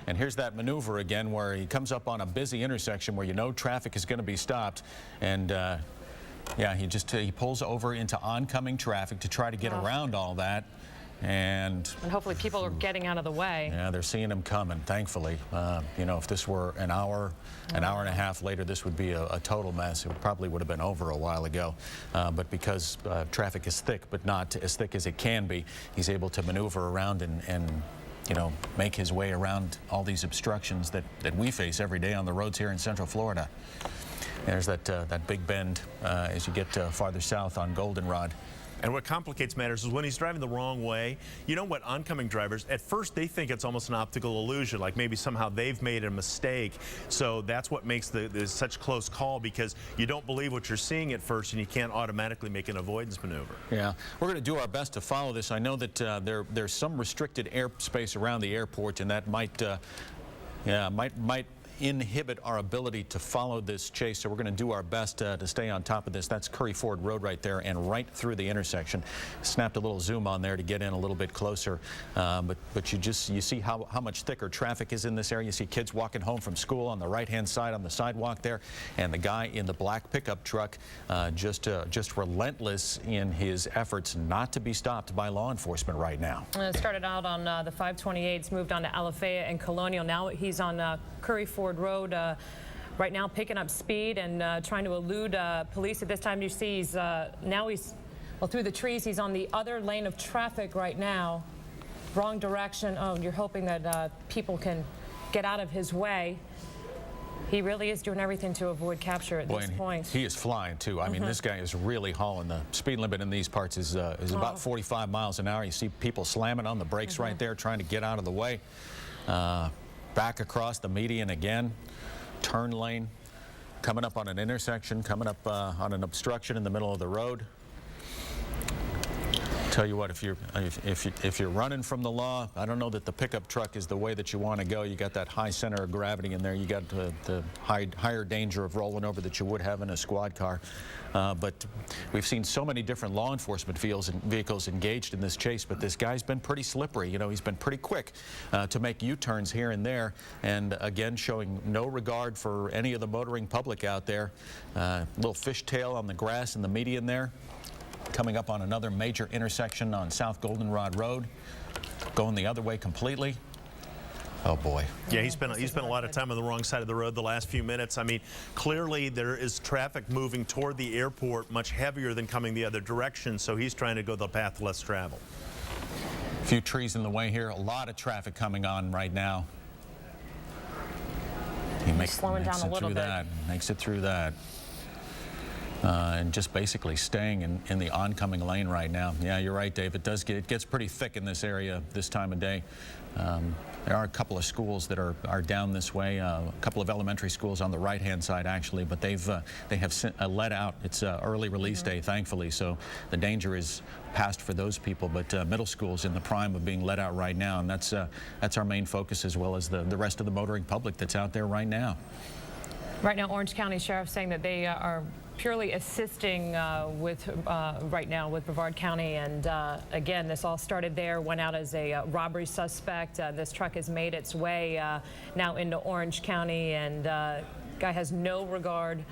And here's that maneuver again where he comes up on a busy intersection where you know traffic is going to be stopped. And yeah, he pulls over into oncoming traffic to try to get around all that. And hopefully people are getting out of the way. Yeah, they're seeing him coming, thankfully. You know, if this were an hour and a half later, this would be a total mess. It probably would have been over a while ago. But because traffic is thick, but not as thick as it can be, he's able to maneuver around and you know, make his way around all these obstructions that we face every day on the roads here in Central Florida. There's that big bend as you get farther south on Goldenrod. And what complicates matters is when he's driving the wrong way, you know what, oncoming drivers, at first they think it's almost an optical illusion, like maybe somehow they've made a mistake. So that's what makes the such close call, because you don't believe what you're seeing at first and you can't automatically make an avoidance maneuver. Yeah, we're going to do our best to follow this. I know that there's some restricted airspace around the airport, and that might inhibit our ability to follow this chase, so we're going to do our best to stay on top of this. That's Curry Ford Road right there and right through the intersection. Snapped a little zoom on there to get in a little bit closer, but you see how much thicker traffic is in this area. You see kids walking home from school on the right-hand side on the sidewalk there, and the guy in the black pickup truck just relentless in his efforts not to be stopped by law enforcement right now. It started out on the 528s, moved on to Alafaya and Colonial. Now he's on Curry Ford Road right now, picking up speed and trying to elude police. At this time, you see he's now through the trees. He's on the other lane of traffic right now, wrong direction. Oh, you're hoping that people can get out of his way. He really is doing everything to avoid capture at this point. He is flying too. I mean, this guy is really hauling. The speed limit in these parts is about 45 miles an hour. You see people slamming on the brakes right there, trying to get out of the way. Back across the median again, turn lane, coming up on an intersection, coming up on an obstruction in the middle of the road. Tell you what, if you're running from the law, I don't know that the pickup truck is the way that you want to go. You got that high center of gravity in there. You got the higher danger of rolling over that you would have in a squad car. But we've seen so many different law enforcement vehicles engaged in this chase, but this guy's been pretty slippery. You know, he's been pretty quick to make U-turns here and there, and again, showing no regard for any of the motoring public out there. Little fishtail on the grass in the median there. Coming up on another major intersection on South Goldenrod Road, going the other way completely. Oh boy. Yeah, he spent a lot of time on the wrong side of the road the last few minutes. I mean, clearly there is traffic moving toward the airport much heavier than coming the other direction, so he's trying to go the path less traveled. A few trees in the way here, a lot of traffic coming on right now. He makes it through that. And just basically staying in the oncoming lane right now. Yeah, you're right, Dave. It gets pretty thick in this area this time of day. There are a couple of schools that are down this way, a couple of elementary schools on the right-hand side, actually, but they have let out. It's early release day, thankfully, so the danger is past for those people, but middle schools in the prime of being let out right now, and that's our main focus, as well as the rest of the motoring public that's out there right now. Right now, Orange County Sheriff saying that they are purely assisting right now with Brevard County, and again, this all started there, went out as a robbery suspect. This truck has made its way now into Orange County, and guy has no regard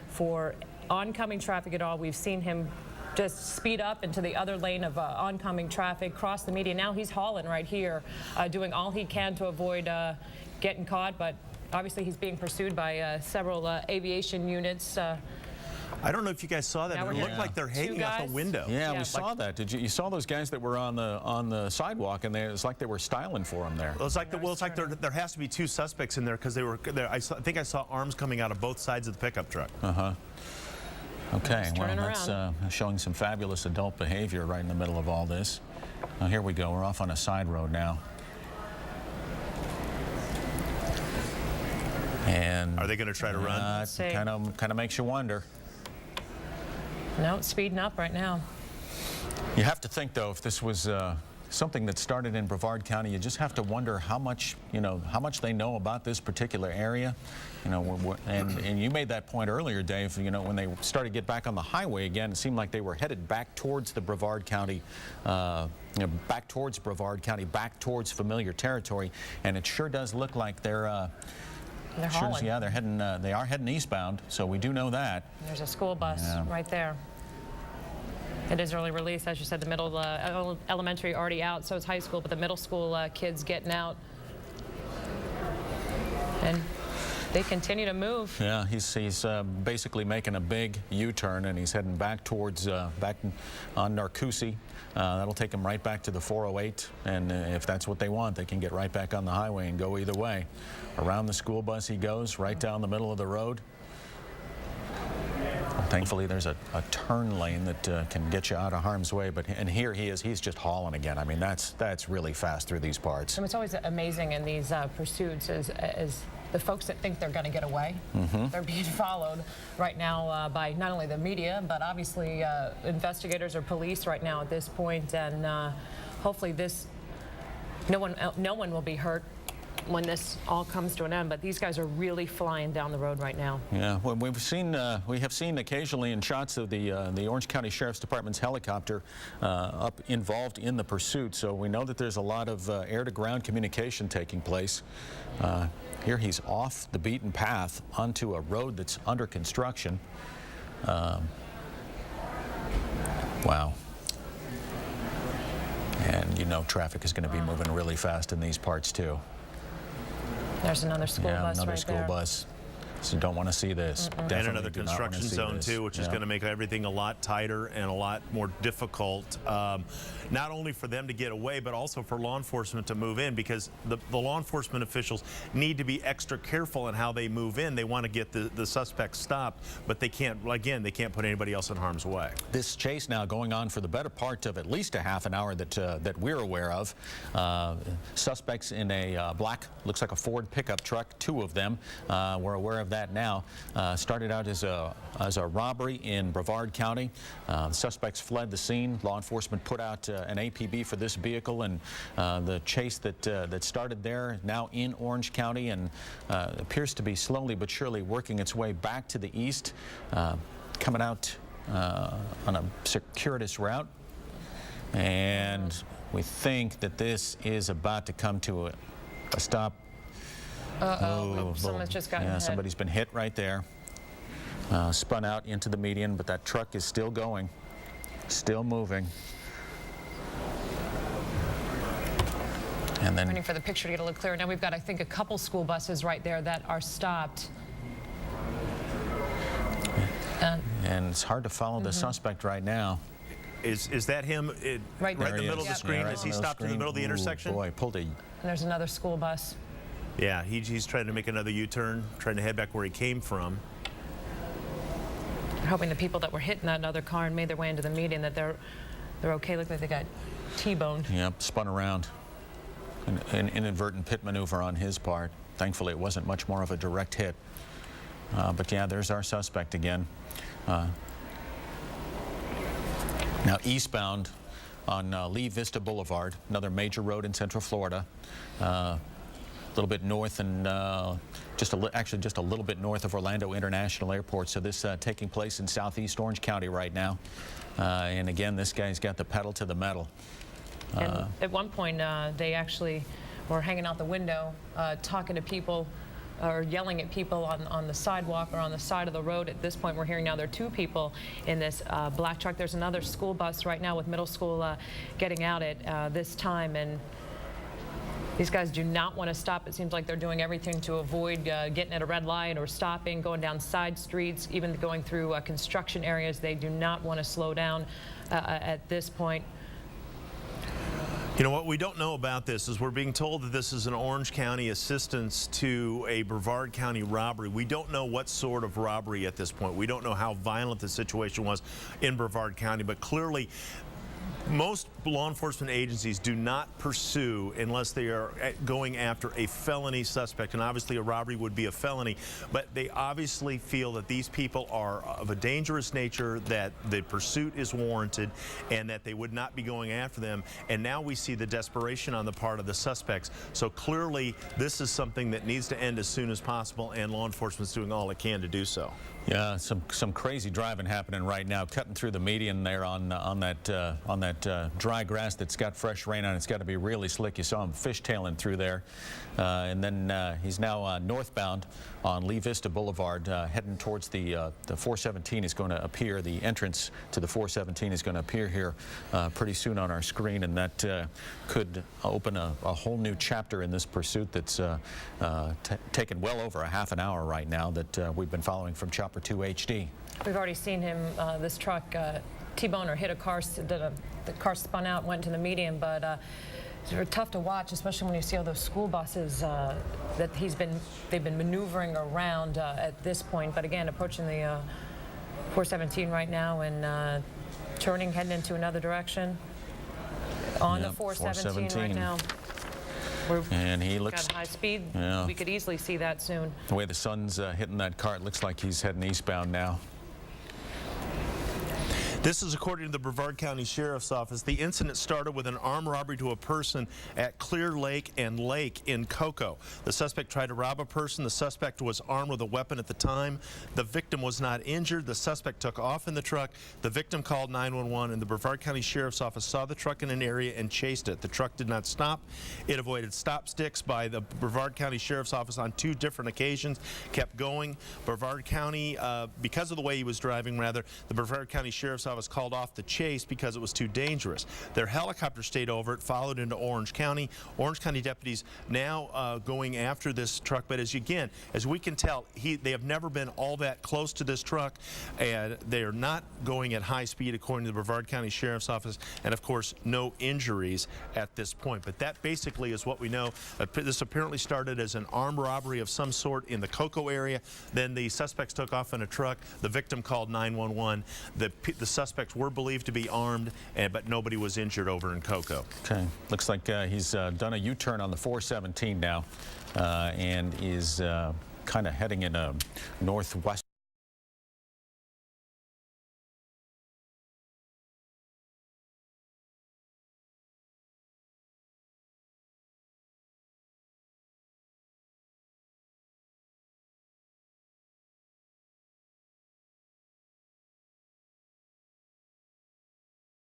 for oncoming traffic at all. We've seen him just speed up into the other lane of oncoming traffic, cross the median. Now he's hauling right here, doing all he can to avoid getting caught, but obviously he's being pursued by several aviation units. I don't know if you guys saw that. It looked like they're hanging out the window. Yeah, we saw that. You saw those guys that were on the sidewalk, and it was like they were styling for them there. It's like there has to be two suspects in there, because they were there. I think I saw arms coming out of both sides of the pickup truck. Okay, well, that's showing some fabulous adult behavior right in the middle of all this. Here we go. We're off on a side road now. And are they going to try to run? Kind of makes you wonder. No, it's speeding up right now. You have to think, though, if this was something that started in Brevard County. You just have to wonder how much, how much they know about this particular area. And you made that point earlier, Dave. When they started to get back on the highway again, it seemed like they were headed back towards the Brevard County, back towards Brevard County, back towards familiar territory. And it sure does look like they're hauling. Yeah, they're heading. They are heading eastbound. So we do know that. There's a school bus right there. It is early release, as you said. The middle elementary already out, so it's high school, but the middle school kids getting out. And they continue to move. Yeah, he's basically making a big U-turn, and he's heading back towards back on Narcoossee. That'll take him right back to the 408, and if that's what they want, they can get right back on the highway and go either way. Around the school bus he goes, right down the middle of the road. Thankfully, there's a turn lane that can get you out of harm's way. And here he is. He's just hauling again. I mean, that's really fast through these parts. And what's always amazing in these pursuits is the folks that think they're going to get away. They're being followed right now by not only the media, but obviously investigators or police right now at this point. And hopefully no one will be hurt when this all comes to an end, but these guys are really flying down the road right now. Yeah, well, we have seen occasionally in shots of the Orange County Sheriff's Department's helicopter up involved in the pursuit, so we know that there's a lot of air-to-ground communication taking place. Here he's off the beaten path onto a road that's under construction. Wow. And traffic is going to be moving really fast in these parts too. There's another school bus another right school there. bus. So don't want to see this. And another construction zone too, which is going to make everything a lot tighter and a lot more difficult, not only for them to get away, but also for law enforcement to move in, because the law enforcement officials need to be extra careful in how they move in. They want to get the suspects stopped, but they can't, again, they can't put anybody else in harm's way. This chase now going on for the better part of at least a half an hour that we're aware of. Suspects in a black, looks like a Ford pickup truck, 2 of them. We're aware of that now. Started out as a robbery in Brevard County. The suspects fled the scene. Law enforcement put out an APB for this vehicle, and the chase that started there now in Orange County and appears to be slowly but surely working its way back to the east, coming out on a circuitous route. And we think that this is about to come to a stop. Someone's just gotten hit. Somebody's been hit right there. Spun out into the median, but that truck is still going, still moving. And then waiting for the picture to get a little clearer. Now we've got, I think, a couple school buses right there that are stopped. And it's hard to follow the suspect right now. Is that him right in the middle of the screen? Is he stopped in the middle of the intersection? Boy, pulled a... And there's another school bus. Yeah, he's trying to make another U-turn, trying to head back where he came from. I'm hoping the people that were hit in that other car and made their way into the median that they're okay. Look like they got T-boned. Yep, spun around. An inadvertent pit maneuver on his part. Thankfully, it wasn't much more of a direct hit. But yeah, there's our suspect again. Now eastbound on Lee Vista Boulevard, another major road in Central Florida. A little bit north and actually just a little bit north of Orlando International Airport. So this taking place in southeast Orange County right now. And again, this guy's got the pedal to the metal. And at one point, they actually were hanging out the window, talking to people or yelling at people on the sidewalk or on the side of the road. At this point, we're hearing now there are 2 people in this black truck. There's another school bus right now with middle school getting out at this time. And these guys do not want to stop. It seems like they're doing everything to avoid getting at a red light or stopping, going down side streets, even going through construction areas. They do not want to slow down at this point. You know, what we don't know about this is we're being told that this is an Orange County assistance to a Brevard County robbery. We don't know what sort of robbery at this point. We don't know how violent the situation was in Brevard County, but clearly Most law enforcement agencies do not pursue unless they are going after a felony suspect, and obviously a robbery would be a felony, but they obviously feel that these people are of a dangerous nature, that the pursuit is warranted, and that they would not be going after them. And now we see the desperation on the part of the suspects. So clearly this is something that needs to end as soon as possible, and law enforcement's doing all it can to do so. Yeah, some crazy driving happening right now, cutting through the median there on that dry grass that's got fresh rain on it. It's got to be really slick. You saw him fishtailing through there, and then he's now northbound on Lee Vista Boulevard, heading towards the 417 is going to appear. The entrance to the 417 is going to appear here pretty soon on our screen, and that could open a whole new chapter in this pursuit that's taken well over a half an hour right now that we've been following from Chopper 2 HD. We've already seen him, this truck, T-bone or hit a car, the car spun out, went to the median, but it's very tough to watch, especially when you see all those school buses that they've been maneuvering around at this point. But again, approaching the 417 right now and turning, heading into another direction. On the 417 right now. And he looks got high speed. Yeah. We could easily see that soon. The way the sun's hitting that car, it looks like he's heading eastbound now. This is according to the Brevard County Sheriff's Office. The incident started with an armed robbery to a person at Clear Lake and Lake in Cocoa. The suspect tried to rob a person. The suspect was armed with a weapon at the time. The victim was not injured. The suspect took off in the truck. The victim called 911, and the Brevard County Sheriff's Office saw the truck in an area and chased it. The truck did not stop. It avoided stop sticks by the Brevard County Sheriff's Office on 2 different occasions, kept going. Brevard County, because of the way he was driving, rather, the Brevard County Sheriff's Office called off the chase because it was too dangerous. Their helicopter stayed over it, followed into Orange County. Orange County deputies now going after this truck, but as we can tell, they have never been all that close to this truck, and they are not going at high speed according to the Brevard County Sheriff's Office, and of course no injuries at this point. But that basically is what we know. This apparently started as an armed robbery of some sort in the Cocoa area. Then the suspects took off in a truck. The victim called 911. The suspects were believed to be armed, but nobody was injured over in Cocoa. Okay, looks like he's done a U-turn on the 417 now and is kind of heading in a northwest